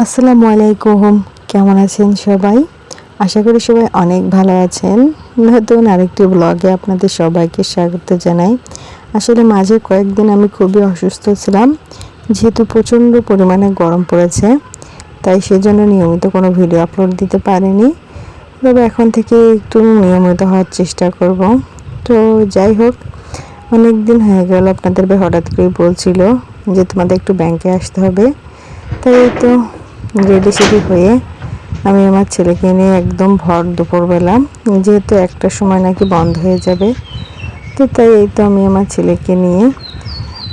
আসসালামু আলাইকুম, কেমন আছেন সবাই? আশা করি সবাই অনেক ভালো আছেন। নতুন আরেকটি ব্লগে আপনাদের সবাইকে স্বাগত জানাই। আসলে মাঝে কয়েকদিন আমি খুবই অসুস্থ ছিলাম, যেহেতু প্রচণ্ড পরিমাণে গরম পড়েছে, তাই সেজন্য নিয়মিত কোনো ভিডিও আপলোড দিতে পারিনি। তবে এখন থেকে একটু নিয়মিত হওয়ার চেষ্টা করব। তো যাই হোক, অনেক দিন হয়ে গেল আপনাদের ভাই হঠাৎ করে বলছিল যে তোমাদের একটু ব্যাংকে আসতে হবে। তাই তো রেডি সেডি হয়ে আমি আমার ছেলেকে নিয়ে একদম ভর দুপুরবেলা, যেহেতু একটার সময় নাকি বন্ধ হয়ে যাবে, তো তাই এই তো আমি আমার ছেলেকে নিয়ে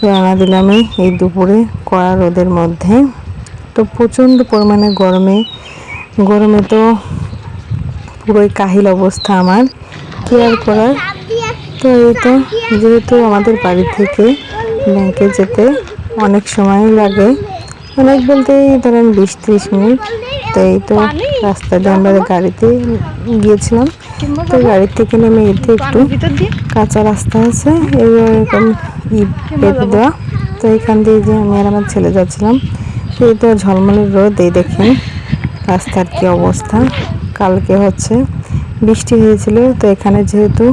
রওনা দিলাম এই দুপুরে কড়া রোদের মধ্যে। তো প্রচণ্ড পরিমাণে গরমে তো পুরোই কাহিল অবস্থা আমার, কি আর করার। তো এই তো যেহেতু আমাদের বাড়ি থেকে ব্যাংকে যেতে অনেক সময় লাগে, অনেক বলতে ধরেন 20-30 মিনিট। তো এই তো রাস্তা দিয়ে আমরা গাড়িতে গিয়েছিলাম। তো গাড়ির থেকে নেমে এতে একটু কাঁচা রাস্তা আছে, এরকম ইট পেতে দেওয়া। তো এখান দিয়ে যে আমি আর আমার ছেলে যাচ্ছিলাম। তো এই তো ঝলমলের রোদ, এই দেখেন রাস্তার কি অবস্থা। কালকে বৃষ্টি হয়েছিল, তো এখানে যেহেতু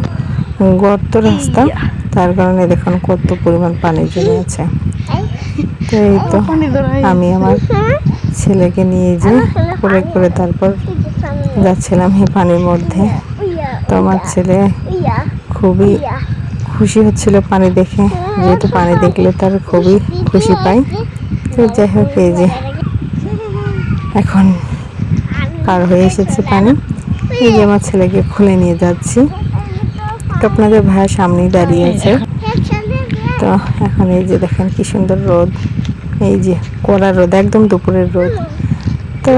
গর্ত রাস্তা, তার কারণে দেখুন কত পরিমাণ পানি জমে আছে। তো এই তো আমি আমার ছেলেকে নিয়ে যে করে করে তারপর যাচ্ছিলাম এই পানির মধ্যে। তো আমার ছেলে খুবই খুশি হচ্ছিল পানি দেখে, যেহেতু পানি দেখলে তার খুবই খুশি পায়। তো যাই হোক, এই যে এখন পার হয়ে এসেছে পানি, এই যে আমার ছেলেকে খুলে নিয়ে যাচ্ছি। তো আপনাদের ভাইয়ের সামনেই দাঁড়িয়ে আছে। তো এখন এই যে দেখেন কি সুন্দর রোদ, এই যে কড়া রোদ, একদম দুপুরের রোদ। তো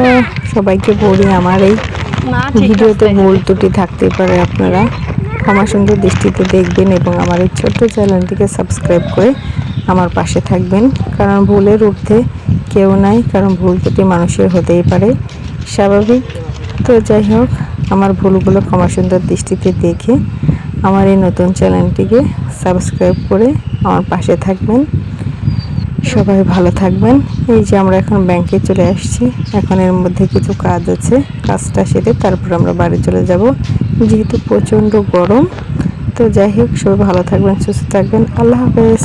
সবাইকে বলি, আমার এই ভিডিওতে ভুল ত্রুটি থাকতে পারে, আপনারা ক্ষমা সুন্দর দৃষ্টিতে দেখবেন এবং আমার এই ছোট্ট চ্যানেলটিকে সাবস্ক্রাইব করে আমার পাশে থাকবেন। কারণ ভুলের ঊর্ধ্বে কেউ নাই, কারণ ভুল ত্রুটি মানুষের হতেই পারে, স্বাভাবিক। তো যাই হোক, আমার ভুলগুলো ক্ষমা সুন্দর দৃষ্টিতে দেখে আমার এই নতুন চ্যানেলটিকে সাবস্ক্রাইব করে আমার পাশে থাকবেন। সবাই ভালো থাকবেন। এই যে আমরা এখন ব্যাংকে চলে আসছি, এখন এর মধ্যে কিছু কাজ আছে, কাজটা সেরে তারপর আমরা বাড়ি চলে যাব, যেহেতু প্রচণ্ড গরম। তো যাই হোক, সবাই ভালো থাকবেন, সুস্থ থাকবেন। আল্লাহ হাফেজ।